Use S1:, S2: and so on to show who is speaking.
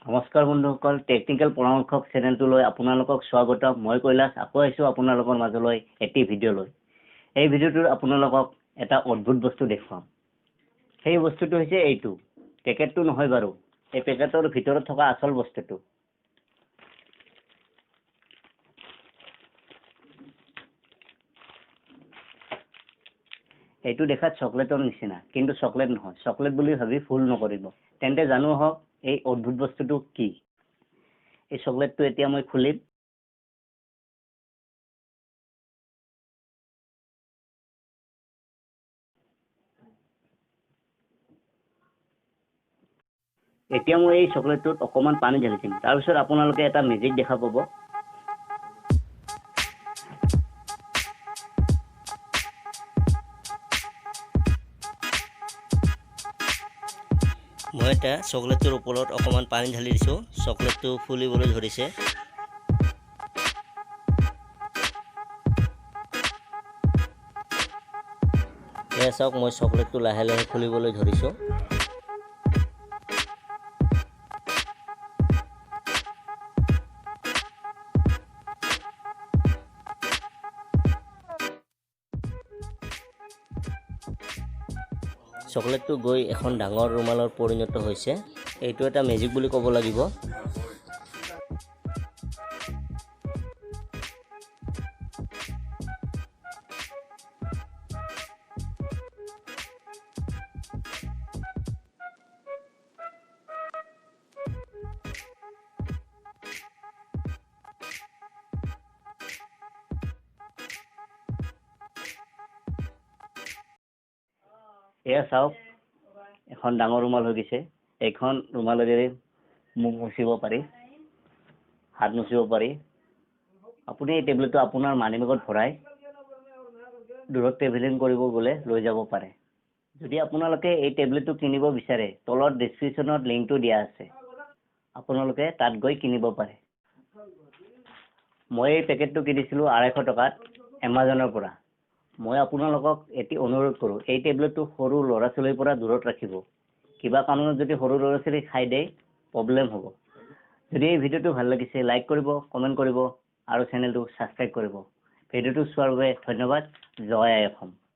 S1: নমস্কাৰ বন্ধুসকল, টেকনিকেল পৰামৰ্শক চেনেলটোলৈ আপোনালোকক স্বাগতম। মই কৈলাশ আকৌ আহিছোঁ আপোনালোকৰ মাজলৈ এটি ভিডিঅ' লৈ। এই ভিডিঅ'টোত আপোনালোকক এটা অদ্ভুত বস্তু দেখুৱাম। সেই বস্তুটো হৈছে এইটো। পেকেটটো নহয় বাৰু, এই পেকেটৰ ভিতৰত থকা আচল বস্তুটো। এইটো দেখাত চকলেটৰ নিচিনা, কিন্তু চকলেট নহয়। চকলেট বুলি ভাবি ভুল নকৰিব। তেন্তে জানো হওক এই অদ্ভুত বস্তুটো কি। এই চকলেটটো এতিয়া মই খুলিম। এতিয়া মই এই চকলেটটোত অকণমান পানী ঢালি দিম। তাৰপিছত আপোনালোকে এটা মেজিক দেখা পাব। মই এতিয়া চকলেটটোৰ ওপৰত অকণমান পানী ঢালি দিছোঁ। চকলেটটো ফুলিবলৈ ধৰিছে। এয়া চাওক, মই চকলেটটো লাহে লাহে ফুলিবলৈ ধৰিছোঁ। চকলেটটো গৈ এখন ডাঙৰ ৰুমালত পৰিণত হৈছে। এইটো এটা মেজিক বুলি ক'ব লাগিব। এয়া চাওক, এখন ডাঙৰ ৰুমাল হৈ গৈছে। এইখন ৰুমালেৰে মুখ মুচিব পাৰি, হাত মুচিব পাৰি। আপুনি এই টেবলেটটো আপোনাৰ মানিবেগত ভৰাই দূৰত ট্ৰেভেলিং কৰিব গ'লে লৈ যাব পাৰে। যদি আপোনালোকে এই টেবলেটটো কিনিব বিচাৰে, তলত ডেছক্ৰিপশ্যনত লিংকটো দিয়া আছে। আপোনালোকে তাত গৈ কিনিব পাৰে। মই এই পেকেটটো কিনিছিলোঁ 250 টকাত এমাজনৰ পৰা। মই আপোনালোকক এটি অনুৰোধ কৰোঁ, এই টেবলেটটো সৰু ল'ৰা ছোৱালীৰ পৰা দূৰত ৰাখিব। কিবা কাৰণত যদি সৰু ল'ৰা ছোৱালী খাই দিয়ে প্ৰব্লেম হ'ব। যদি এই ভিডিঅ'টো ভাল লাগিছে, লাইক কৰিব, কমেণ্ট কৰিব আৰু চেনেলটো ছাবস্ক্ৰাইব কৰিব। ভিডিঅ'টো চোৱাৰ বাবে ধন্যবাদ। জয় আই অসম।